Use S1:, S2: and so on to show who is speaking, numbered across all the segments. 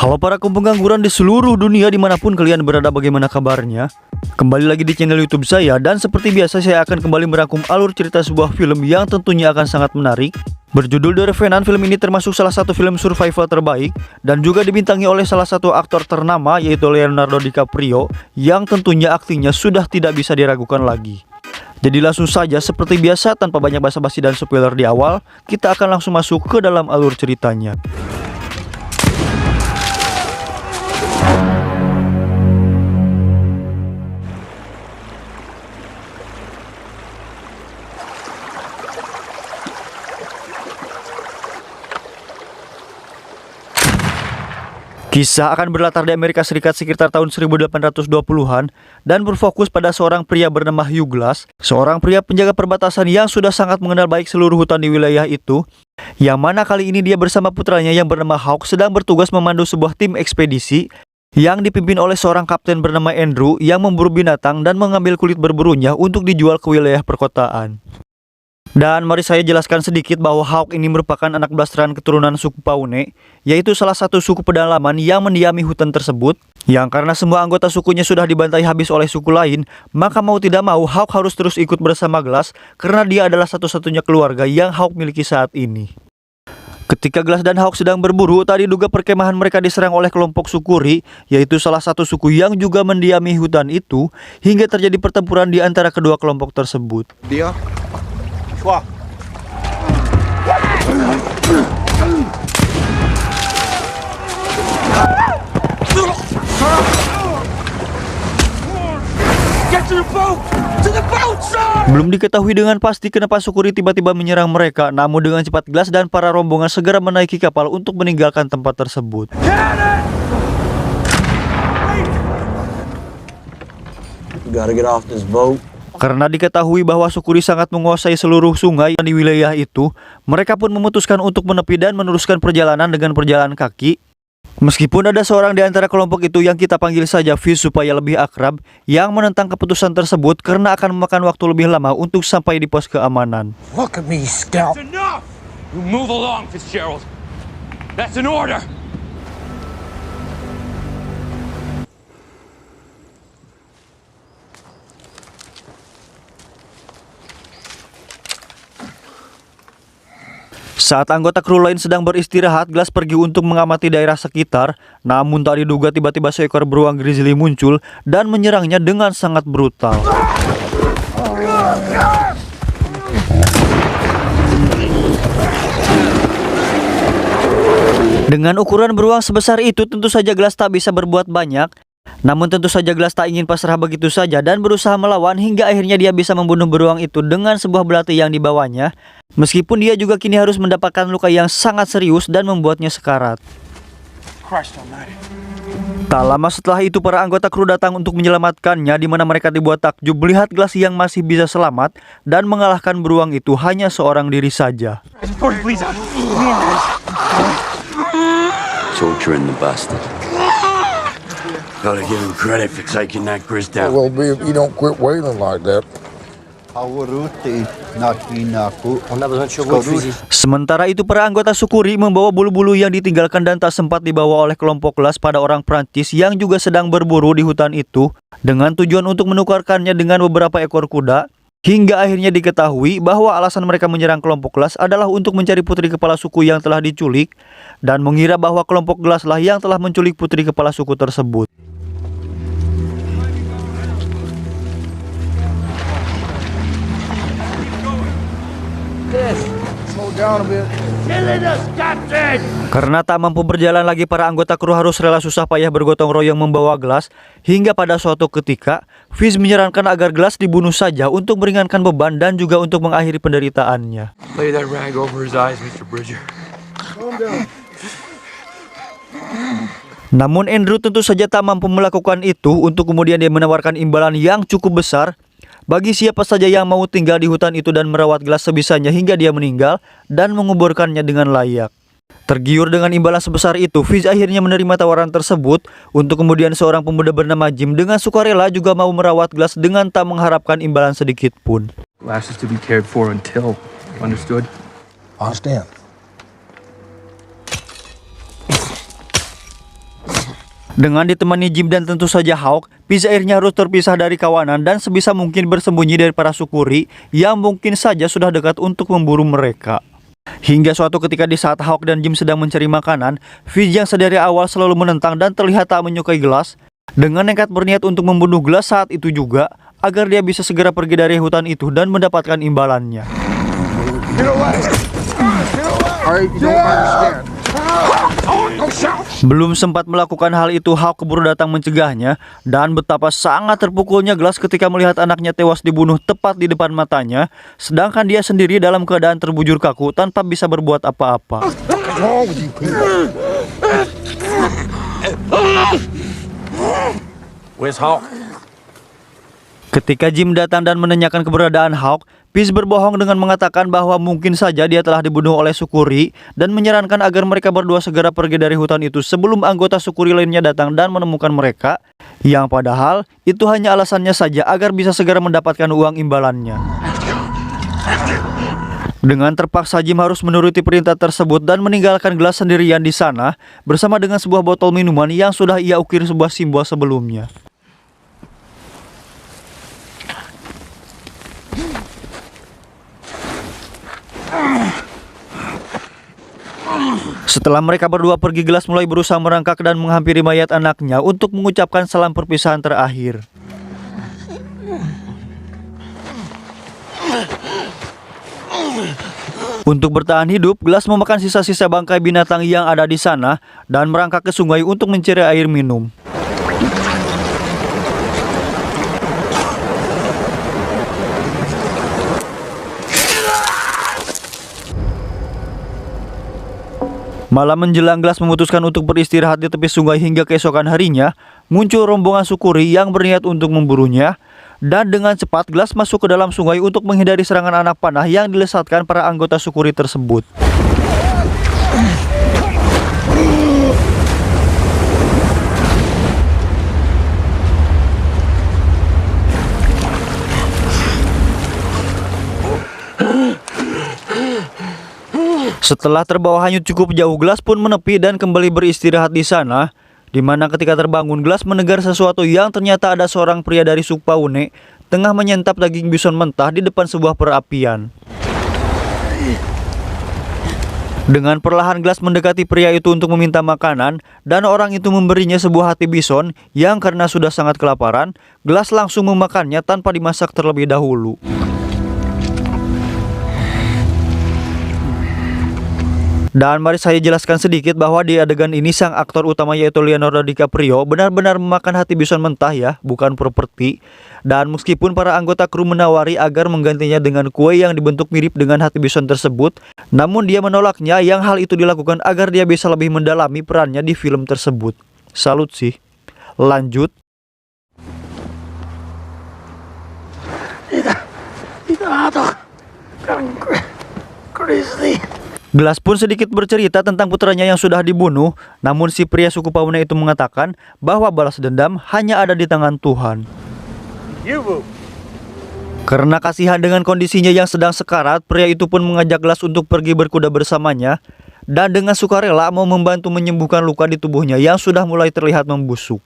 S1: Halo para pengangguran di seluruh dunia dimanapun kalian berada, bagaimana kabarnya? Kembali lagi di channel YouTube saya, dan seperti biasa saya akan kembali merangkum alur cerita sebuah film yang tentunya akan sangat menarik. Berjudul The Revenant, film ini termasuk salah satu film survival terbaik dan juga dibintangi oleh salah satu aktor ternama, yaitu Leonardo DiCaprio, yang tentunya aktingnya sudah tidak bisa diragukan lagi. Jadi langsung saja seperti biasa, tanpa banyak basa-basi dan spoiler di awal, kita akan langsung masuk ke dalam alur ceritanya. Kisah akan berlatar di Amerika Serikat sekitar tahun 1820-an dan berfokus pada seorang pria bernama Hugh Glass, seorang pria penjaga perbatasan yang sudah sangat mengenal baik seluruh hutan di wilayah itu, yang mana kali ini dia bersama putranya yang bernama Hawk sedang bertugas memandu sebuah tim ekspedisi yang dipimpin oleh seorang kapten bernama Andrew yang memburu binatang dan mengambil kulit berburunya untuk dijual ke wilayah perkotaan. Dan mari saya jelaskan sedikit bahwa Hawk ini merupakan anak blasteran keturunan suku Pawnee, yaitu salah satu suku pedalaman yang mendiami hutan tersebut, yang karena semua anggota sukunya sudah dibantai habis oleh suku lain, maka mau tidak mau Hawk harus terus ikut bersama Glass karena dia adalah satu-satunya keluarga yang Hawk miliki saat ini. Ketika Glass dan Hawk sedang berburu, tadi duga perkemahan mereka diserang oleh kelompok suku Ri, yaitu salah satu suku yang juga mendiami hutan itu, hingga terjadi pertempuran di antara kedua kelompok tersebut.
S2: Dia Wah.
S1: Belum diketahui dengan pasti kenapa suku Ri tiba-tiba menyerang mereka, namun dengan cepat Glass dan para rombongan segera menaiki kapal untuk meninggalkan tempat tersebut.
S2: Gotta get off this boat.
S1: Karena diketahui bahwa suku Ri sangat menguasai seluruh sungai di wilayah itu, mereka pun memutuskan untuk menepi dan meneruskan perjalanan dengan berjalan kaki. Meskipun ada seorang di antara kelompok itu yang kita panggil saja Fish supaya lebih akrab, yang menentang keputusan tersebut karena akan memakan waktu lebih lama untuk sampai di pos keamanan.
S3: Look at me, Scout.
S4: That's enough! You move along, Fitzgerald. That's an order.
S1: Saat anggota kru lain sedang beristirahat, Glass pergi untuk mengamati daerah sekitar. Namun tak diduga tiba-tiba seekor beruang grizzly muncul dan menyerangnya dengan sangat brutal. Dengan ukuran beruang sebesar itu, tentu saja Glass tak bisa berbuat banyak. Namun tentu saja Glass tak ingin pasrah begitu saja dan berusaha melawan hingga akhirnya dia bisa membunuh beruang itu dengan sebuah belati yang dibawanya. Meskipun dia juga kini harus mendapatkan luka yang sangat serius dan membuatnya sekarat. Tak lama setelah itu para anggota kru datang untuk menyelamatkannya, di mana mereka dibuat takjub melihat Glass yang masih bisa selamat dan mengalahkan beruang itu hanya seorang diri saja.
S5: Torturing the bastard. Gotta give him credit for taking that Grizz down.
S3: Well, be if you don't quit wailing like that.
S1: Sementara itu para anggota suku Ri membawa bulu-bulu yang ditinggalkan dan tak sempat dibawa oleh kelompok Glass pada orang Prancis yang juga sedang berburu di hutan itu, dengan tujuan untuk menukarkannya dengan beberapa ekor kuda. Hingga akhirnya diketahui bahwa alasan mereka menyerang kelompok Glass adalah untuk mencari putri kepala suku yang telah diculik, dan mengira bahwa kelompok Glass lah yang telah menculik putri kepala suku tersebut. Karena tak mampu berjalan lagi, para anggota kru harus rela susah payah bergotong royong membawa Glass. Hingga pada suatu ketika Fish menyarankan agar Glass dibunuh saja untuk meringankan beban dan juga untuk mengakhiri penderitaannya.
S4: Lay that rag over his eyes, Mr. Bridger.
S1: Namun Andrew tentu saja tak mampu melakukan itu, untuk kemudian dia menawarkan imbalan yang cukup besar bagi siapa saja yang mau tinggal di hutan itu dan merawat Glass sebisanya hingga dia meninggal dan menguburkannya dengan layak. Tergiur dengan imbalan sebesar itu, Fish akhirnya menerima tawaran tersebut, untuk kemudian seorang pemuda bernama Jim dengan sukarela juga mau merawat Glass dengan tak mengharapkan imbalan sedikit pun.
S4: Glass is to be cared for until, understood?
S3: Understand.
S1: Dengan ditemani Jim dan tentu saja Hawk, Fish akhirnya harus terpisah dari kawanan dan sebisa mungkin bersembunyi dari para Sukuri yang mungkin saja sudah dekat untuk memburu mereka. Hingga suatu ketika di saat Hawk dan Jim sedang mencari makanan, Fish yang sedari awal selalu menentang dan terlihat tak menyukai Glass, dengan nekat berniat untuk membunuh Glass saat itu juga, agar dia bisa segera pergi dari hutan itu dan mendapatkan imbalannya. Belum sempat melakukan hal itu, Hawk keburu datang mencegahnya, dan betapa sangat terpukulnya Glass ketika melihat anaknya tewas dibunuh tepat di depan matanya, sedangkan dia sendiri dalam keadaan terbujur kaku tanpa bisa berbuat apa-apa.
S5: Where's Hawk?
S1: Ketika Jim datang dan menanyakan keberadaan Hawk, Fish berbohong dengan mengatakan bahwa mungkin saja dia telah dibunuh oleh Sukuri dan menyarankan agar mereka berdua segera pergi dari hutan itu sebelum anggota Sukuri lainnya datang dan menemukan mereka, yang padahal itu hanya alasannya saja agar bisa segera mendapatkan uang imbalannya. Dengan terpaksa Jim harus menuruti perintah tersebut dan meninggalkan Glass sendirian di sana bersama dengan sebuah botol minuman yang sudah ia ukir sebuah simbol sebelumnya. Setelah mereka berdua pergi, Glass mulai berusaha merangkak dan menghampiri mayat anaknya untuk mengucapkan salam perpisahan terakhir. Untuk bertahan hidup, Glass memakan sisa-sisa bangkai binatang yang ada di sana dan merangkak ke sungai untuk mencari air minum. Malam menjelang, Glass memutuskan untuk beristirahat di tepi sungai hingga keesokan harinya muncul rombongan Sukuri yang berniat untuk memburunya, dan dengan cepat Glass masuk ke dalam sungai untuk menghindari serangan anak panah yang dilesatkan para anggota Sukuri tersebut. Setelah terbawa hanyut cukup jauh, Glass pun menepi dan kembali beristirahat di sana, di mana ketika terbangun Glass mendengar sesuatu yang ternyata ada seorang pria dari suku Paune tengah menyantap daging bison mentah di depan sebuah perapian. Dengan perlahan Glass mendekati pria itu untuk meminta makanan, dan orang itu memberinya sebuah hati bison yang karena sudah sangat kelaparan, Glass langsung memakannya tanpa dimasak terlebih dahulu. Dan mari saya jelaskan sedikit bahwa di adegan ini sang aktor utama yaitu Leonardo DiCaprio benar-benar memakan hati bison mentah ya, bukan properti. Dan meskipun para anggota kru menawari agar menggantinya dengan kue yang dibentuk mirip dengan hati bison tersebut, namun dia menolaknya yang hal itu dilakukan agar dia bisa lebih mendalami perannya di film tersebut. Salut sih. Lanjut. Glass pun sedikit bercerita tentang putranya yang sudah dibunuh, namun si pria suku Paune itu mengatakan bahwa balas dendam hanya ada di tangan Tuhan. Karena kasihan dengan kondisinya yang sedang sekarat, pria itu pun mengajak Glass untuk pergi berkuda bersamanya, dan dengan sukarela mau membantu menyembuhkan luka di tubuhnya yang sudah mulai terlihat membusuk.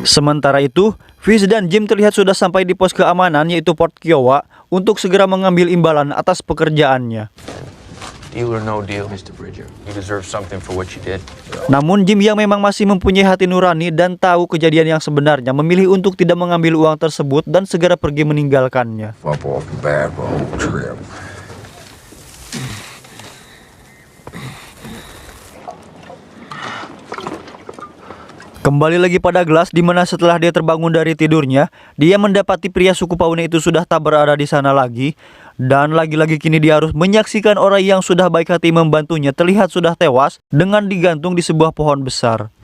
S1: Sementara itu, Fish dan Jim terlihat sudah sampai di pos keamanan yaitu Port Kiowa untuk segera mengambil imbalan atas pekerjaannya.
S2: Deal or no deal, Mr. Bridger. You deserve something for what you did.
S1: Namun Jim yang memang masih mempunyai hati nurani dan tahu kejadian yang sebenarnya memilih untuk tidak mengambil uang tersebut dan segera pergi meninggalkannya.
S3: Up off the bad road trip.
S1: Kembali lagi pada Glass, di mana setelah dia terbangun dari tidurnya, dia mendapati pria suku Paune itu sudah tak berada di sana lagi, dan lagi-lagi kini dia harus menyaksikan orang yang sudah baik hati membantunya terlihat sudah tewas dengan digantung di sebuah pohon besar.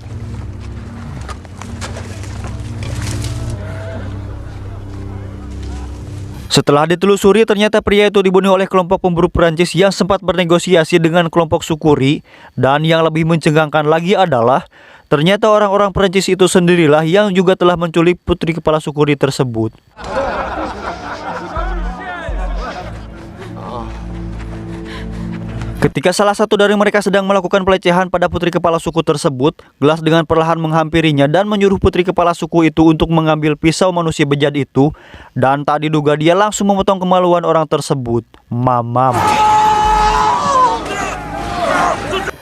S1: Setelah ditelusuri, ternyata pria itu dibunuh oleh kelompok pemburu Perancis yang sempat bernegosiasi dengan kelompok Sukuri, dan yang lebih mencengangkan lagi adalah Ternyata orang-orang Perancis itu sendirilah yang juga telah menculik putri kepala suku Ri tersebut. Ketika salah satu dari mereka sedang melakukan pelecehan pada putri kepala suku tersebut, Glass dengan perlahan menghampirinya dan menyuruh putri kepala suku itu untuk mengambil pisau manusia bejat itu, dan tak diduga dia langsung memotong kemaluan orang tersebut. Mamam.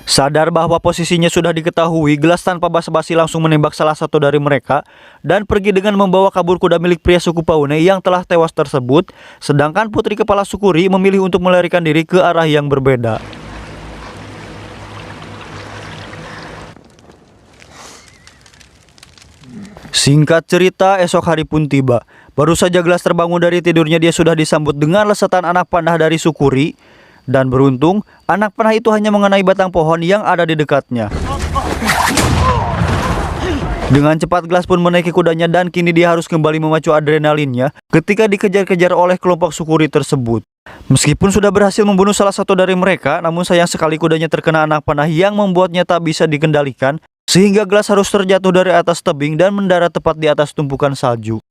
S1: Sadar bahwa posisinya sudah diketahui, Glass tanpa basa-basi langsung menembak salah satu dari mereka dan pergi dengan membawa kabur kuda milik pria suku Paune yang telah tewas tersebut, sedangkan putri kepala suku Ri memilih untuk melarikan diri ke arah yang berbeda. Singkat cerita, esok hari pun tiba. Baru saja Glass terbangun dari tidurnya, dia sudah disambut dengan lesetan anak panah dari suku Ri. Dan beruntung, anak panah itu hanya mengenai batang pohon yang ada di dekatnya. Dengan cepat Glass pun menaiki kudanya dan kini dia harus kembali memacu adrenalinnya ketika dikejar-kejar oleh kelompok suku Ri tersebut. Meskipun sudah berhasil membunuh salah satu dari mereka, namun sayang sekali kudanya terkena anak panah yang membuatnya tak bisa dikendalikan, sehingga Glass harus terjatuh dari atas tebing dan mendarat tepat di atas tumpukan salju.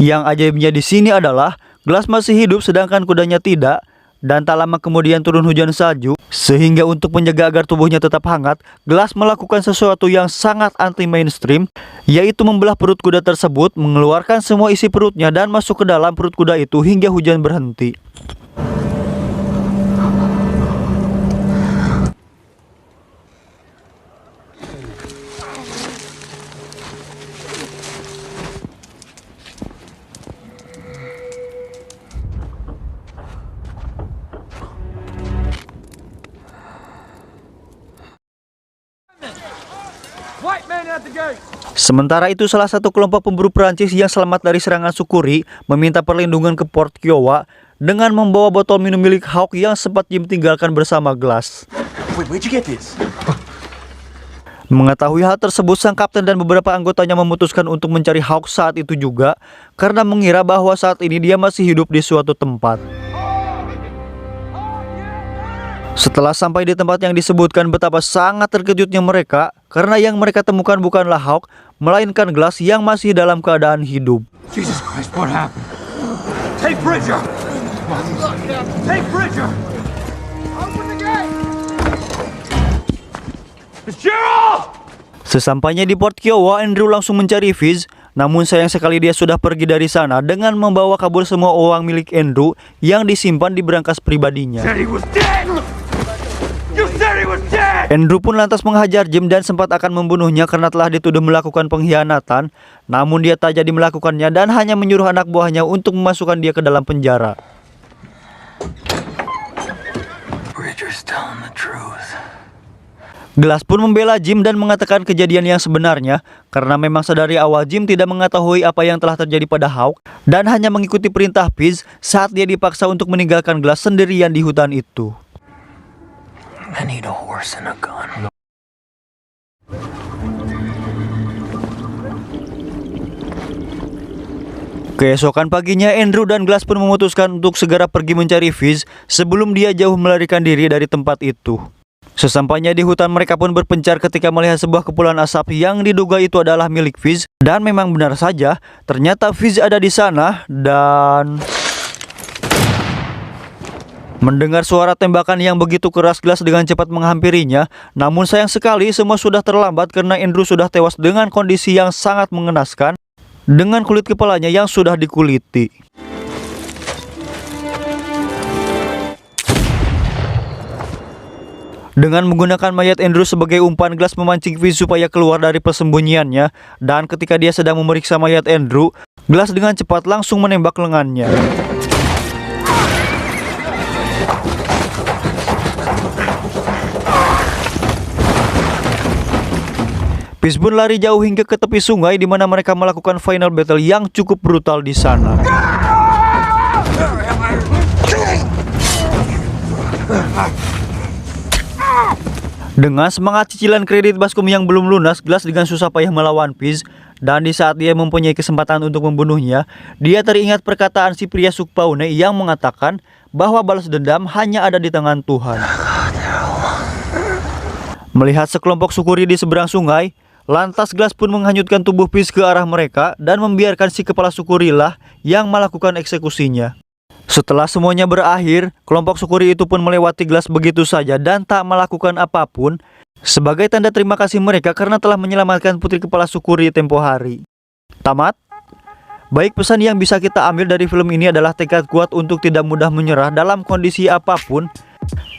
S1: Yang ajaibnya di sini adalah Glass masih hidup sedangkan kudanya tidak, dan tak lama kemudian turun hujan salju, sehingga untuk menjaga agar tubuhnya tetap hangat, Glass melakukan sesuatu yang sangat anti-mainstream, yaitu membelah perut kuda tersebut, mengeluarkan semua isi perutnya dan masuk ke dalam perut kuda itu hingga hujan berhenti.
S4: White man at the gate!
S1: Sementara itu, salah satu kelompok pemburu Perancis yang selamat dari serangan suku Ri meminta perlindungan ke Port Kiowa dengan membawa botol minum milik Hawk yang sempat Jim tinggalkan bersama Glass.
S2: Wait, where'd you get this?
S1: Mengetahui hal tersebut, sang kapten dan beberapa anggotanya memutuskan untuk mencari Hawk saat itu juga, karena mengira bahwa saat ini dia masih hidup di suatu tempat. Setelah sampai di tempat yang disebutkan, betapa sangat terkejutnya mereka karena yang mereka temukan bukanlah Hawk, melainkan Glass yang masih dalam keadaan hidup.
S4: Jesus Christ, what happened? Take Bridger! Take Bridger! Open the gate! Fitzgerald!
S1: Sesampainya di Port Kiowa, Andrew langsung mencari Fizz, namun sayang sekali dia sudah pergi dari sana dengan membawa kabur semua uang milik Andrew yang disimpan di berangkas pribadinya.
S4: Said he was dead! You said he was dead!
S1: Andrew pun lantas menghajar Jim dan sempat akan membunuhnya karena telah dituduh melakukan pengkhianatan, namun dia tak jadi melakukannya dan hanya menyuruh anak buahnya untuk memasukkan dia ke dalam penjara.
S5: Bridger's telling the truth.
S1: Glass pun membela Jim dan mengatakan kejadian yang sebenarnya, karena memang sedari awal Jim tidak mengetahui apa yang telah terjadi pada Hawk dan hanya mengikuti perintah Fizz saat dia dipaksa untuk meninggalkan Glass sendirian di hutan itu.
S5: I need a horse and a gun.
S1: Keesokan paginya, Andrew dan Glass pun memutuskan untuk segera pergi mencari Fizz sebelum dia jauh melarikan diri dari tempat itu. Sesampainya di hutan, mereka pun berpencar ketika melihat sebuah kepulan asap yang diduga itu adalah milik Fizz. Dan memang benar saja, ternyata Fizz ada di sana dan mendengar suara tembakan yang begitu keras, Glass dengan cepat menghampirinya. Namun sayang sekali semua sudah terlambat karena Andrew sudah tewas dengan kondisi yang sangat mengenaskan, dengan kulit kepalanya yang sudah dikuliti. Dengan menggunakan mayat Andrew sebagai umpan, Glass memancing Fizz supaya keluar dari persembunyiannya. Dan ketika dia sedang memeriksa mayat Andrew, Glass dengan cepat langsung menembak lengannya. Fizz pun lari jauh hingga ke tepi sungai di mana mereka melakukan final battle yang cukup brutal di sana. Dengan semangat cicilan kredit baskom yang belum lunas, Glass dengan susah payah melawan Fizz Dan di saat dia mempunyai kesempatan untuk membunuhnya, dia teringat perkataan si pria Sukpaune yang mengatakan bahwa balas dendam hanya ada di tangan Tuhan. Melihat sekelompok Sukuri di seberang sungai, lantas Glass pun menghanyutkan tubuh Peace ke arah mereka dan membiarkan si kepala Sukuri lah yang melakukan eksekusinya. Setelah semuanya berakhir, kelompok Sukuri itu pun melewati Glass begitu saja dan tak melakukan apapun sebagai tanda terima kasih mereka karena telah menyelamatkan putri kepala Sukuri tempo hari. Tamat. Baik, pesan yang bisa kita ambil dari film ini adalah tekad kuat untuk tidak mudah menyerah dalam kondisi apapun,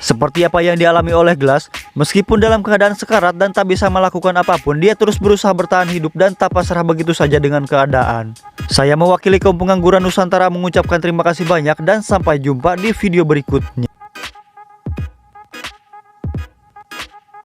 S1: seperti apa yang dialami oleh Glass. Meskipun dalam keadaan sekarat dan tak bisa melakukan apapun, dia terus berusaha bertahan hidup dan tak pasrah begitu saja dengan keadaan. Saya mewakili kaum pengangguran Nusantara mengucapkan terima kasih banyak dan sampai jumpa di video berikutnya.